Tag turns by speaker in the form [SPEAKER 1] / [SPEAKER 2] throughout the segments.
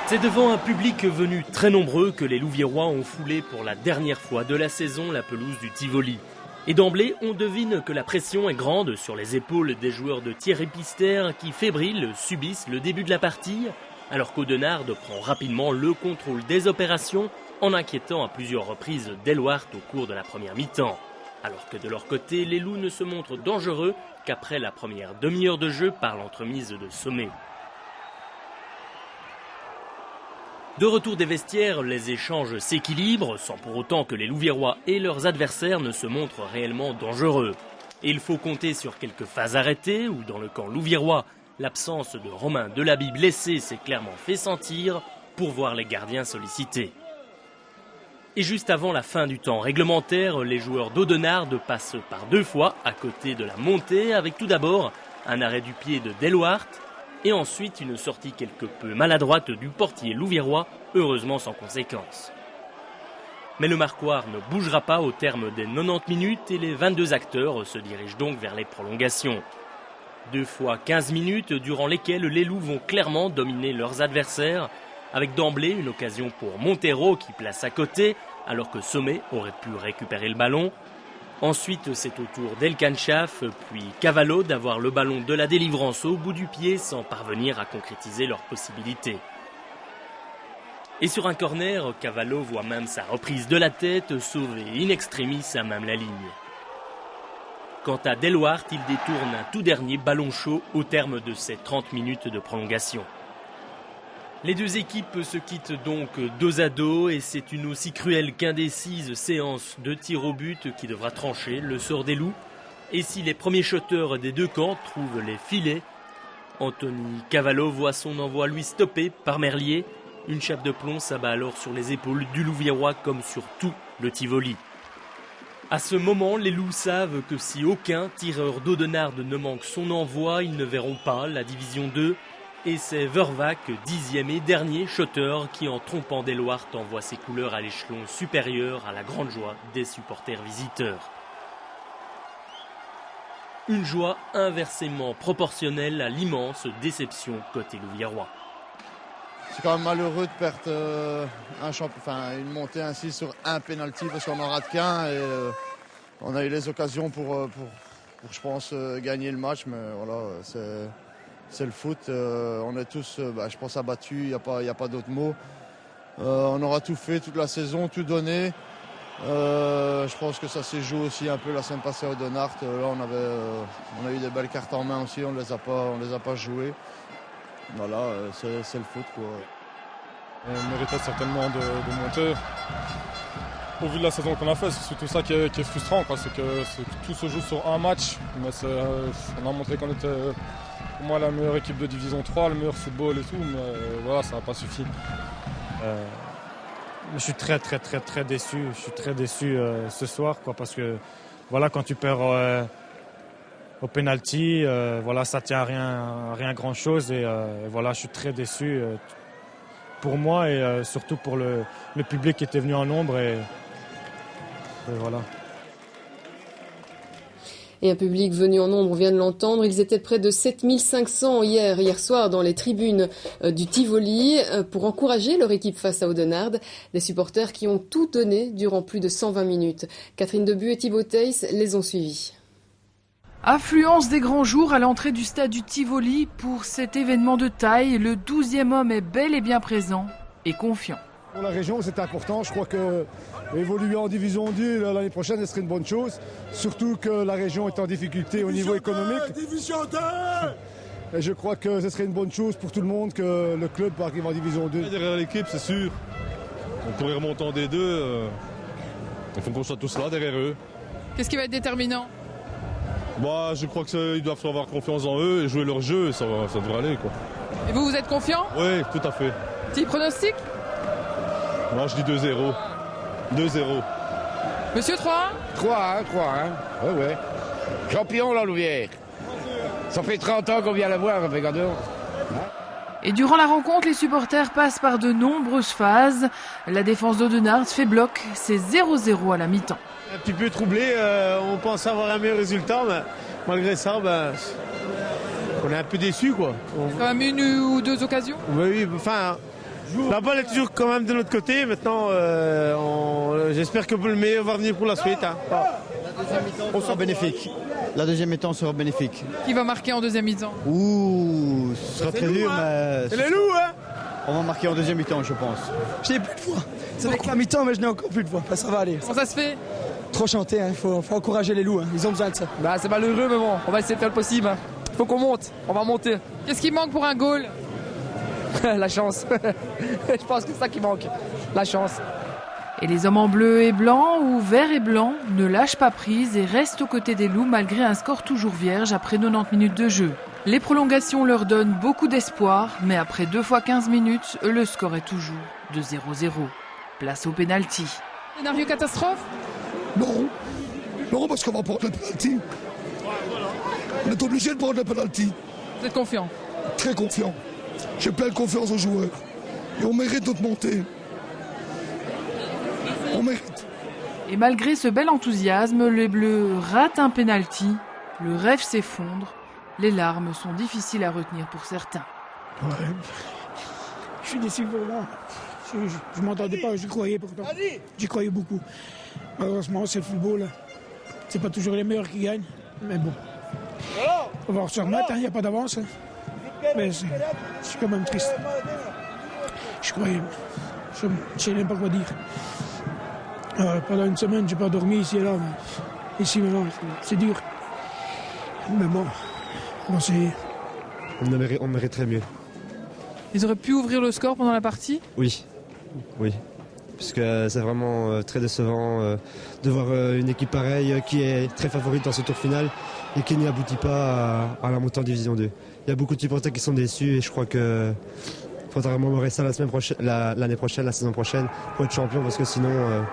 [SPEAKER 1] C'est devant un public venu très nombreux que les Louviérois ont foulé pour la dernière fois de la saison la pelouse du Tivoli. Et d'emblée, on devine que la pression est grande sur les épaules des joueurs de Thierry Pister qui, fébriles, subissent le début de la partie, alors qu'Audenarde prend rapidement le contrôle des opérations en inquiétant à plusieurs reprises Delwart au cours de la première mi-temps. Alors que de leur côté, les Loups ne se montrent dangereux qu'après la première demi-heure de jeu par l'entremise de Sommet. De retour des vestiaires, les échanges s'équilibrent, sans pour autant que les Louviérois et leurs adversaires ne se montrent réellement dangereux. Et il faut compter sur quelques phases arrêtées, où dans le camp louviérois, l'absence de Romain Delaby blessé s'est clairement fait sentir, pour voir les gardiens sollicités. Et juste avant la fin du temps réglementaire, les joueurs d'Audenarde passent par deux fois à côté de la montée, avec tout d'abord un arrêt du pied de Delwart, et ensuite une sortie quelque peu maladroite du portier louviérois, heureusement sans conséquence. Mais le marquoir ne bougera pas au terme des 90 minutes et les 22 acteurs se dirigent donc vers les prolongations. 2 fois 15 minutes durant lesquelles les Loups vont clairement dominer leurs adversaires, avec d'emblée une occasion pour Montero qui place à côté, alors que Sommet aurait pu récupérer le ballon. Ensuite, c'est au tour d'Elkanchaf, puis Cavallo d'avoir le ballon de la délivrance au bout du pied sans parvenir à concrétiser leurs possibilités. Et sur un corner, Cavallo voit même sa reprise de la tête sauver in extremis à même la ligne. Quant à Delwart, il détourne un tout dernier ballon chaud au terme de ces 30 minutes de prolongation. Les deux équipes se quittent donc dos à dos et c'est une aussi cruelle qu'indécise séance de tir au but qui devra trancher le sort des Loups. Et si les premiers shotteurs des deux camps trouvent les filets, Anthony Cavallo voit son envoi lui stoppé par Merlier. Une chape de plomb s'abat alors sur les épaules du Louviérois comme sur tout le Tivoli. À ce moment, les Loups savent que si aucun tireur d'Audenarde ne manque son envoi, ils ne verront pas la Division 2. Et c'est Vervac, 10e et dernier shotter, qui en trompant Delwart envoie ses couleurs à l'échelon supérieur à la grande joie des supporters visiteurs. Une joie inversement proportionnelle à l'immense déception côté louviérois.
[SPEAKER 2] C'est quand même malheureux de perdre une montée ainsi sur un penalty parce qu'on n'en rate qu'un et on a eu les occasions pour je pense, gagner le match, mais voilà, c'est le foot. On est tous, je pense, abattus, il n'y a pas d'autre mot. On aura tout fait toute la saison, tout donné. Je pense que ça s'est joué aussi un peu la semaine passée à Audenarde. Là, on a eu des belles cartes en main aussi, on ne les a pas jouées. Voilà, c'est le foot, quoi.
[SPEAKER 3] On méritait certainement de monter. Au vu de la saison qu'on a fait, c'est surtout ça qui est frustrant, quoi. C'est que tout se joue sur un match. Mais on a montré qu'on était, pour moi, la meilleure équipe de Division 3, le meilleur football et tout, mais voilà, ça n'a pas suffi.
[SPEAKER 4] Je suis très déçu. Je suis très déçu ce soir, quoi, parce que voilà, quand tu perds au penalty, voilà, ça tient à rien grand chose et voilà, je suis très déçu pour moi et surtout pour le public qui était venu en nombre et voilà.
[SPEAKER 5] Et un public venu en nombre, on vient de l'entendre, ils étaient près de 7500 hier soir dans les tribunes du Tivoli pour encourager leur équipe face à Audenarde. Des supporters qui ont tout donné durant plus de 120 minutes. Catherine Debu et Thibaut Theiss les ont suivis.
[SPEAKER 6] Affluence des grands jours à l'entrée du stade du Tivoli pour cet événement de taille. Le 12e homme est bel et bien présent et confiant.
[SPEAKER 7] Pour la région, c'est important. Je crois que évoluer en Division 2 l'année prochaine, ce serait une bonne chose. Surtout que la région est en difficulté au niveau économique.
[SPEAKER 8] Division 2
[SPEAKER 7] Et je crois que ce serait une bonne chose pour tout le monde que le club arrive en Division 2.
[SPEAKER 3] Derrière l'équipe, c'est sûr. On pourrait remonter en D2. Il faut qu'on soit tous là derrière eux.
[SPEAKER 6] Qu'est-ce qui va être déterminant ?
[SPEAKER 3] Je crois qu'ils doivent avoir confiance en eux et jouer leur jeu, ça devrait aller, quoi.
[SPEAKER 6] Et vous êtes confiant ?
[SPEAKER 3] Oui, tout à fait.
[SPEAKER 6] Petit pronostic ?
[SPEAKER 3] Moi, je dis 2-0. 2-0.
[SPEAKER 6] Monsieur 3-1
[SPEAKER 9] 3-1. Ouais. Champion, la Louvière. Ça fait 30 ans qu'on vient la voir, regardez.
[SPEAKER 6] Et durant la rencontre, les supporters passent par de nombreuses phases. La défense d'Audenarde fait bloc, c'est 0-0 à la mi-temps.
[SPEAKER 10] Un petit peu troublé, on pense avoir un meilleur résultat, mais malgré ça, on est un peu déçus, quoi.
[SPEAKER 6] Quand même une ou deux occasions ?
[SPEAKER 10] Oui, enfin, La balle est toujours quand même de notre côté. Maintenant, j'espère que le meilleur va venir pour la suite. Hein.
[SPEAKER 8] La deuxième mi-temps sera bénéfique. La deuxième mi-temps sera bénéfique.
[SPEAKER 6] Qui va marquer en deuxième mi-temps?
[SPEAKER 8] Ouh, ce sera très dur, mais...
[SPEAKER 10] C'est les loups, hein.
[SPEAKER 8] On va marquer en deuxième mi-temps, je pense.
[SPEAKER 11] Je n'ai plus de voix. C'est avec la mi-temps, mais je n'ai encore plus de voix. Ça va aller.
[SPEAKER 6] Comment ça se fait?
[SPEAKER 11] Trop chanter, hein. Il faut encourager les loups. Hein. Ils ont besoin de ça.
[SPEAKER 12] Bah, c'est malheureux, mais bon, on va essayer de faire le possible. Hein. Il faut qu'on monte. On va monter.
[SPEAKER 6] Qu'est-ce qui manque pour un goal?
[SPEAKER 12] La chance. Je pense que c'est ça qui manque. La chance.
[SPEAKER 6] Et les hommes en bleu et blanc ou vert et blanc ne lâchent pas prise et restent aux côtés des loups malgré un score toujours vierge après 90 minutes de jeu. Les prolongations leur donnent beaucoup d'espoir, mais après 2 fois 15 minutes, le score est toujours de 0-0. Place au pénalty. Scénario catastrophe?
[SPEAKER 13] Non. Non, parce qu'on va prendre le pénalty. On est obligé de prendre le pénalty.
[SPEAKER 6] Vous êtes confiant?
[SPEAKER 13] Très confiant. J'ai pleine confiance aux joueurs. Et on mérite notre montée. On mérite.
[SPEAKER 6] Et malgré ce bel enthousiasme, les Bleus ratent un pénalty. Le rêve s'effondre. Les larmes sont difficiles à retenir pour certains.
[SPEAKER 14] Ouais. Je suis déçu pour moi. Je ne m'entendais pas, j'y croyais pourtant. J'y croyais beaucoup. Malheureusement, c'est le football. C'est pas toujours les meilleurs qui gagnent. Mais bon. On va se remettre, il n'y a pas d'avance. Mais c'est quand même triste. Je croyais. Je ne sais même pas quoi dire. Pendant une semaine, j'ai pas dormi ici et là. Mais ici maintenant, c'est dur. Mais bon,
[SPEAKER 15] on mériterait mieux.
[SPEAKER 6] Ils auraient pu ouvrir le score pendant la partie?
[SPEAKER 15] Oui. Parce que c'est vraiment très décevant de voir une équipe pareille qui est très favorite dans ce tour final et qui n'y aboutit pas à la montée en Division 2. Il y a beaucoup de supporters qui sont déçus et je crois qu'il faudra vraiment rester l'année prochaine, la saison prochaine, pour être champion parce que sinon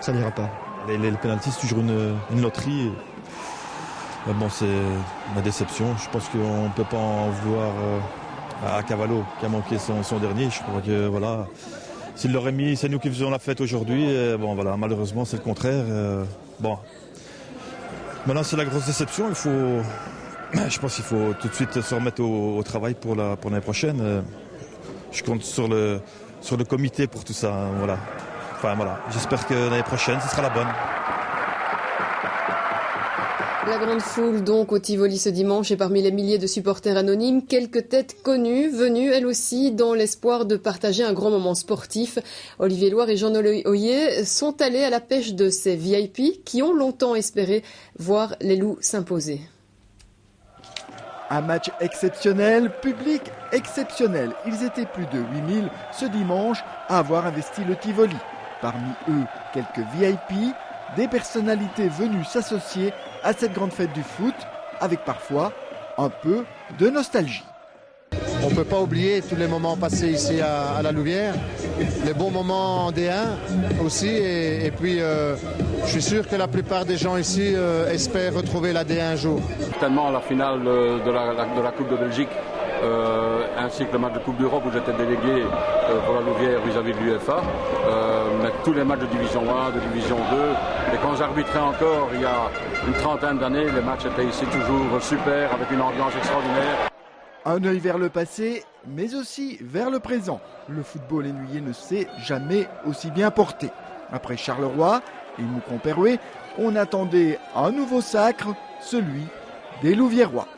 [SPEAKER 15] ça n'ira pas.
[SPEAKER 16] Les pénaltys, c'est toujours une loterie. Mais bon, c'est ma déception. Je pense qu'on ne peut pas en vouloir à Cavallo qui a manqué son dernier. Je crois que voilà. S'il l'aurait mis, c'est nous qui faisons la fête aujourd'hui. Bon, voilà, malheureusement, c'est le contraire. Bon. Maintenant, c'est la grosse déception. Je pense qu'il faut tout de suite se remettre au travail pour l'année prochaine. Je compte sur le comité pour tout ça. Hein, voilà. Enfin, voilà. J'espère que l'année prochaine, ce sera la bonne.
[SPEAKER 5] La grande foule donc au Tivoli ce dimanche et parmi les milliers de supporters anonymes, quelques têtes connues venues elles aussi dans l'espoir de partager un grand moment sportif. Olivier Loire et Jean-Noël Hoyer sont allés à la pêche de ces VIP qui ont longtemps espéré voir les loups s'imposer.
[SPEAKER 17] Un match exceptionnel, public exceptionnel. Ils étaient plus de 8000 ce dimanche à avoir investi le Tivoli. Parmi eux, quelques VIP, des personnalités venues s'associer à cette grande fête du foot, avec parfois un peu de nostalgie.
[SPEAKER 2] On ne peut pas oublier tous les moments passés ici à la Louvière, les bons moments en D1 aussi, et puis je suis sûr que la plupart des gens ici espèrent retrouver la D1 un jour.
[SPEAKER 18] Certainement la finale de la Coupe de Belgique, ainsi que le match de Coupe d'Europe où j'étais délégué pour la Louvière vis-à-vis de l'UEFA, mais tous les matchs de Division 1, de Division 2, et quand j'arbitrais encore il y a une trentaine d'années, les matchs étaient ici toujours super, avec une ambiance extraordinaire.
[SPEAKER 17] Un œil vers le passé, mais aussi vers le présent. Le football ennuyé ne s'est jamais aussi bien porté. Après Charleroi et Moucron-Perouet, on attendait un nouveau sacre, celui des Louviérois.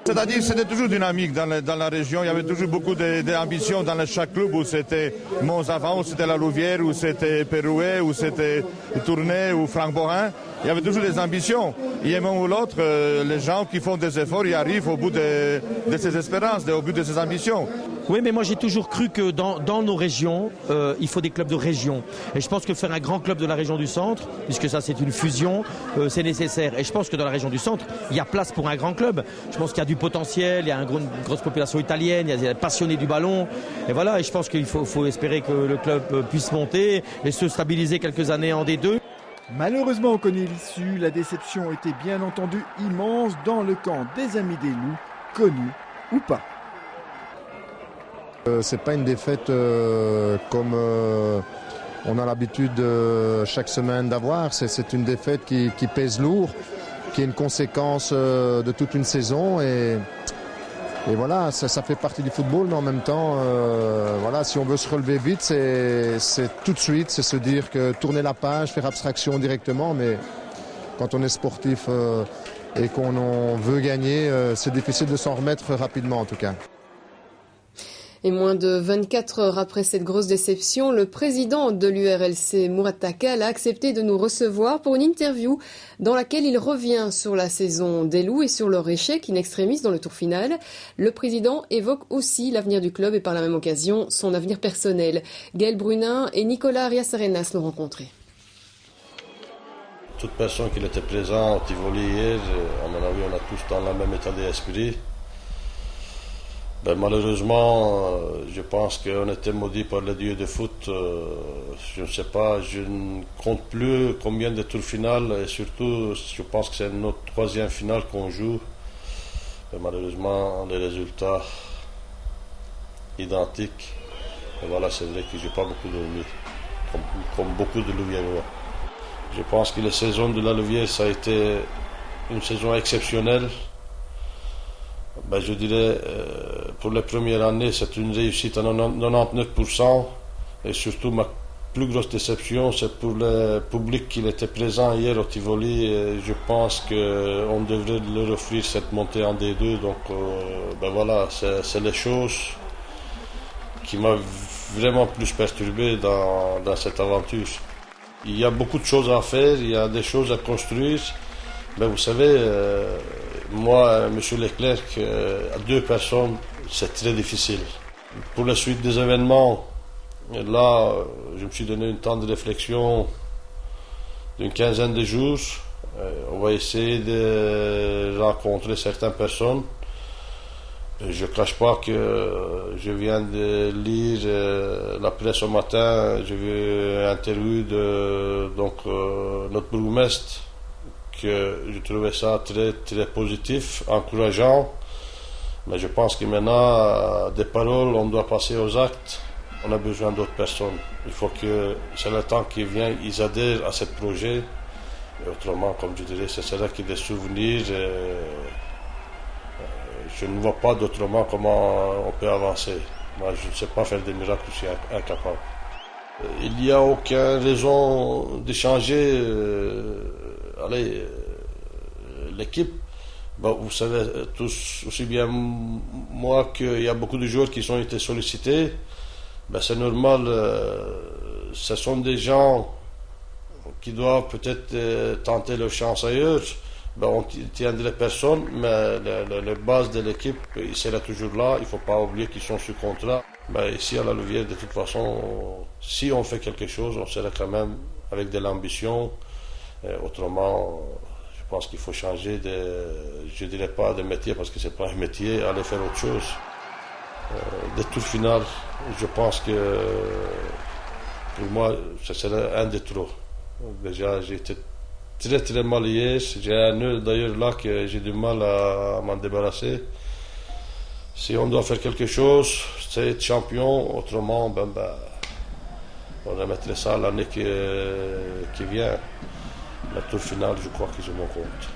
[SPEAKER 19] C'est-à-dire que c'était toujours dynamique dans la région. Il y avait toujours beaucoup d'ambition dans chaque club, où c'était Mons-Avant, où c'était la Louvière, où c'était Perouet, où c'était Tournai ou Franc-Borin. Il y avait toujours des ambitions. Et un moment ou l'autre, les gens qui font des efforts, ils arrivent au bout de ces espérances, au bout de ces ambitions.
[SPEAKER 20] Oui, mais moi j'ai toujours cru que dans nos régions, il faut des clubs de région. Et je pense que faire un grand club de la région du centre, puisque ça c'est une fusion, c'est nécessaire. Et je pense que dans la région du centre, il y a place pour un grand club. Je pense qu'il y a du potentiel, il y a une grosse population italienne, il y a des passionnés du ballon. Et voilà, et je pense qu'il faut espérer que le club puisse monter et se stabiliser quelques années en D2.
[SPEAKER 17] Malheureusement, on connaît l'issue. La déception était bien entendu immense dans le camp des Amis des Loups, connus ou pas.
[SPEAKER 2] C'est pas une défaite comme on a l'habitude chaque semaine d'avoir. C'est une défaite qui pèse lourd, qui est une conséquence de toute une saison. Et
[SPEAKER 21] Et voilà, ça fait partie du football, mais en même temps, voilà, si on veut se relever vite, c'est tout de suite, c'est se dire que tourner la page, faire abstraction directement, mais quand on est sportif et qu'on veut gagner, c'est difficile de s'en remettre rapidement en tout cas.
[SPEAKER 5] Et moins de 24 heures après cette grosse déception, le président de l'URLC, Mourad Takal, a accepté de nous recevoir pour une interview dans laquelle il revient sur la saison des Loups et sur leur échec in extremis dans le tour final. Le président évoque aussi l'avenir du club et par la même occasion son avenir personnel. Gaël Brunin et Nicolas Arias-Arenas l'ont rencontré.
[SPEAKER 22] Toute personne qui était présente au Tivoli hier, à mon avis, on a tous dans le même état d'esprit. Malheureusement, je pense qu'on était maudits par les dieux de foot. Je ne sais pas, je ne compte plus combien de tours finales et surtout, je pense que c'est notre 3e finale qu'on joue. Malheureusement, les résultats identiques. Et voilà, c'est vrai que je n'ai pas beaucoup dormi, comme beaucoup de Louviérois. Je pense que la saison de la Louvière, ça a été une saison exceptionnelle. Je dirais, pour les premières années, c'est une réussite à 99%. Et surtout, ma plus grosse déception, c'est pour le public qui était présent hier au Tivoli. Et je pense qu'on devrait leur offrir cette montée en D2. Donc, voilà, c'est les choses qui m'ont vraiment plus perturbé dans cette aventure. Il y a beaucoup de choses à faire, il y a des choses à construire. Mais vous savez, moi, M. Leclerc, à 2 personnes, c'est très difficile. Pour la suite des événements, là, je me suis donné un temps de réflexion d'une 15aine de jours. On va essayer de rencontrer certaines personnes. Je ne cache pas que je viens de lire la presse ce matin. J'ai vu une interview de notre bourgmestre, que je trouvais ça très, très positif, encourageant. Mais je pense que maintenant, des paroles, on doit passer aux actes. On a besoin d'autres personnes. Il faut que, c'est le temps qui vient, ils adhèrent à ce projet. Et autrement, comme je dirais, ce serait que des souvenirs. Je ne vois pas d'autrement comment on peut avancer. Moi, je ne sais pas faire des miracles, je suis incapable. Il n'y a aucune raison de changer l'équipe. Vous savez tous aussi bien moi qu'il y a beaucoup de joueurs qui ont été sollicités. C'est normal, ce sont des gens qui doivent peut-être tenter leur chance ailleurs. On tiendrait personne, mais la base de l'équipe, il sera toujours là. Il ne faut pas oublier qu'ils sont sous contrat. Ici à la Louvière, de toute façon, si on fait quelque chose, on sera quand même avec de l'ambition. Autrement, je pense qu'il faut changer je ne dirais pas de métier parce que ce n'est pas un métier, aller faire autre chose. Des tours finales, je pense que pour moi, ce serait un des trop. Déjà, j'ai été très très mal hier. J'ai un nœud d'ailleurs là que j'ai du mal à m'en débarrasser. Si on doit faire quelque chose, c'est être champion. Autrement, on remettrait ça l'année qui vient. Le tour final, je crois que je m'en compte.